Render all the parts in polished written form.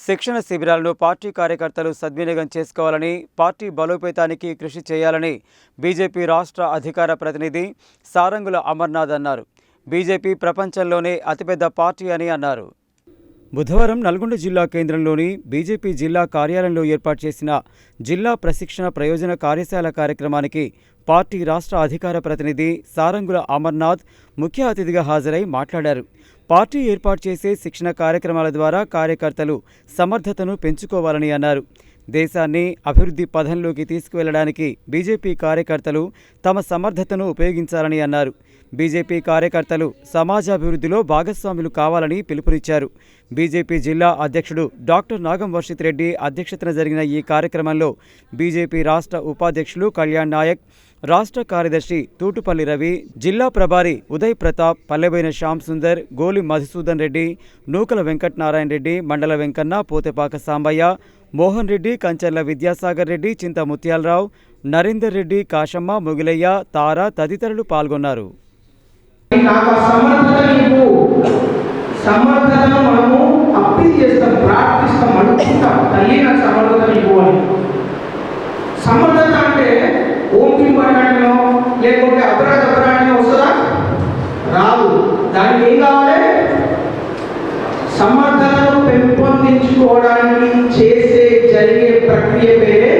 శిక్షణ శిబిరాలను పార్టీ కార్యకర్తలు సద్వినియోగం చేసుకోవాలని, పార్టీ బలోపేతానికి కృషి చేయాలని బీజేపీ రాష్ట్ర అధికార ప్రతినిధి సారంగుల అమర్నాథ్ అన్నారు. బీజేపీ ప్రపంచంలోనే అతిపెద్ద పార్టీ అని అన్నారు. బుధవారం నల్గొండ జిల్లా కేంద్రంలోని బీజేపీ జిల్లా కార్యాలయంలో ఏర్పాటు చేసిన జిల్లా ప్రశిక్షణ ప్రయోజన కార్యశాల కార్యక్రమానికి పార్టీ రాష్ట్ర అధికార ప్రతినిధి సారంగుల అమర్నాథ్ ముఖ్య అతిథిగా హాజరై మాట్లాడారు. పార్టీ ఏర్పాటు చేసే శిక్షణ కార్యక్రమాల ద్వారా కార్యకర్తలు సమర్థతను పెంచుకోవాలని అన్నారు. దేశాన్ని అభివృద్ధి పథంలోకి తీసుకువెళ్లడానికి బీజేపీ కార్యకర్తలు తమ సమర్థతను ఉపయోగించాలని అన్నారు. బీజేపీ కార్యకర్తలు సమాజాభివృద్ధిలో భాగస్వాములు కావాలని పిలుపునిచ్చారు. బీజేపీ జిల్లా అధ్యక్షుడు డాక్టర్ నాగం వర్షిత్ రెడ్డి అధ్యక్షతన జరిగిన ఈ కార్యక్రమంలో బీజేపీ రాష్ట్ర ఉపాధ్యక్షులు కళ్యాణ్ నాయక్, రాష్ట్ర కార్యదర్శి తూటుపల్లి రవి, జిల్లా ప్రభారి ఉదయ్ ప్రతాప్, పల్లెబోయిన శ్యామ్ సుందర్, గోలి మధుసూదన్ రెడ్డి, నూకల వెంకటనారాయణ రెడ్డి, మండల వెంకన్న, పోతేపాక సాంబయ్య, మోహన్ రెడ్డి, కంచర్ల విద్యాసాగర్ రెడ్డి, చింత ముత్యాలరావు, నరేందర్ రెడ్డి, కాశమ్మ, మొగిలయ్య, తార తదితరులు పాల్గొన్నారు. సమర్థతను మనము అప్పీల్ చేస్తాం, ప్రార్థిస్తాం, అనుకుంటాం, తల్లి నాకు సమర్థతను ఇవ్వు అని. సమర్థత అంటే ఓంకి పట్టణంలో లేకుంటే అపరాధపరాణంలో వస్తుందా? రాదు. దానికి ఏం కావాలి? సమర్థతను పెంపొందించుకోవడానికి చేసే జరిగే ప్రక్రియ పేరే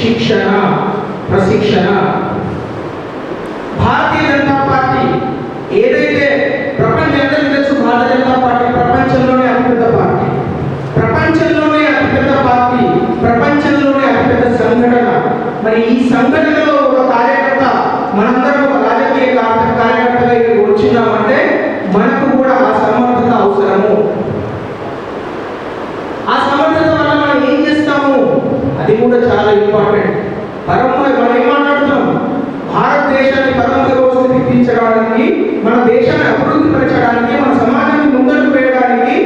శిక్షణ, ప్రశిక్షణ. భారతీయ జనతా పార్టీ ఏదైతే భారతీయ జనతా పార్టీ ప్రపంచంలోనే అతిపెద్ద పార్టీ, ప్రపంచంలోనే అతిపెద్ద పార్టీ, ప్రపంచంలోనే అతిపెద్ద సంఘటన. మరి ఈ సంఘటనలో ఒక కార్యకర్త, మనందరం ఒక రాజకీయ కార్యకర్తగా ఇక్కడికి వచ్చినామంటే మనకు కూడా ఆ సమర్థత అవసరము. ఆ సమర్థత వల్ల మనం ఏం చేస్తాము అది కూడా చాలా ఇంపార్టెంట్. మనం ఏం మాట్లాడుతున్నాం? భారతదేశాన్ని పరమ స్థితించడానికి, మన దేశాన్ని అభివృద్ధి పరచడానికి, మన సమాజాన్ని ముందరకు వేయడానికి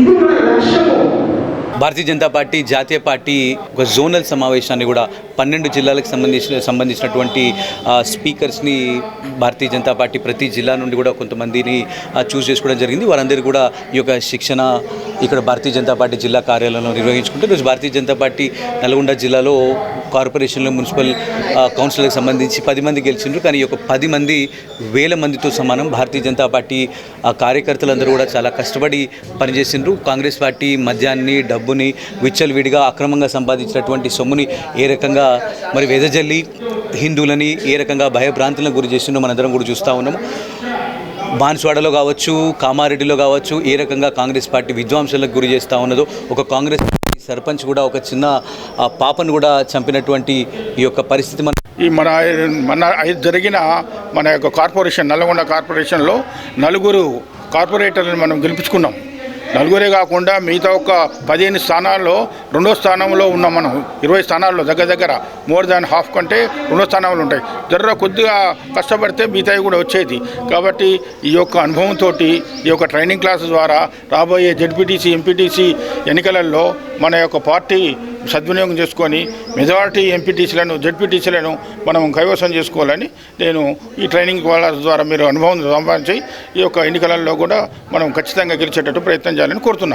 ఇది మన లక్ష్యము. భారతీయ జనతా పార్టీ జాతీయ పార్టీ ఒక జోనల్ సమావేశాన్ని కూడా 12 జిల్లాలకు సంబంధించినటువంటి స్పీకర్స్ని భారతీయ జనతా పార్టీ ప్రతి జిల్లా నుండి కూడా కొంతమందిని చూస్ చేసుకోవడం జరిగింది. వారందరూ కూడా ఈ యొక్క శిక్షణ ఇక్కడ భారతీయ జనతా పార్టీ జిల్లా కార్యాలయంలో నిర్వహించుకుంటే, ఈరోజు భారతీయ జనతా పార్టీ నల్గొండ జిల్లాలో కార్పొరేషన్లో మున్సిపల్ కౌన్సిల్కి సంబంధించి 10 మంది గెలిచిండ్రు. కానీ ఈ యొక్క 10 మంది 1000 మందితో సమానం. భారతీయ జనతా పార్టీ కార్యకర్తలందరూ కూడా చాలా కష్టపడి పనిచేసిండ్రు. కాంగ్రెస్ పార్టీ మద్యాన్ని, డబ్బుని విచ్చలవిడిగా అక్రమంగా సంపాదించినటువంటి సొమ్ముని ఏ రకంగా మరి వెదజల్లి హిందువులని ఏ రకంగా భయభ్రాంతులకు గురి చేసిందో మనందరం కూడా చూస్తూ ఉన్నాము. బాన్స్వాడలో కావచ్చు, కామారెడ్డిలో కావచ్చు, ఏ రకంగా కాంగ్రెస్ పార్టీ విధ్వంసాలకు గురి చేస్తూ ఉన్నదో, ఒక కాంగ్రెస్ సర్పంచ్ కూడా ఒక చిన్న పాపను కూడా చంపినటువంటి ఈ యొక్క పరిస్థితి మన జరిగిన మన యొక్క కార్పొరేషన్, నల్గొండ కార్పొరేషన్లో 4 కార్పొరేటర్లను మనం గెలిపించుకున్నాం. 4 కాకుండా మిగతా ఒక 15 స్థానాల్లో 2వ స్థానంలో ఉన్నాం. మనం 20 స్థానాల్లో దగ్గర మోర్ దాన్ హాఫ్ కంటే 2వ స్థానంలో ఉంటాయి. కొద్దిగా కష్టపడితే మిగతాయి కూడా వచ్చేది. కాబట్టి ఈ యొక్క అనుభవంతో ఈ యొక్క ట్రైనింగ్ క్లాస్ ద్వారా రాబోయే జెడ్పీటీసీ, ఎంపీటీసీ ఎన్నికలలో మన యొక్క పార్టీ సద్వినియోగం చేసుకొని మెజారిటీ ఎంపీటీసీలను, జెడ్పీటీసీలను మనం కైవసం చేసుకోవాలని నేను ఈ ట్రైనింగ్ క్లాస్ ద్వారా మీరు అనుభవం సంపాదించి ఈ యొక్క ఎన్నికలలో కూడా మనం ఖచ్చితంగా గెలిచేటట్టు ప్రయత్నం చేయాలని కోరుతున్నాను.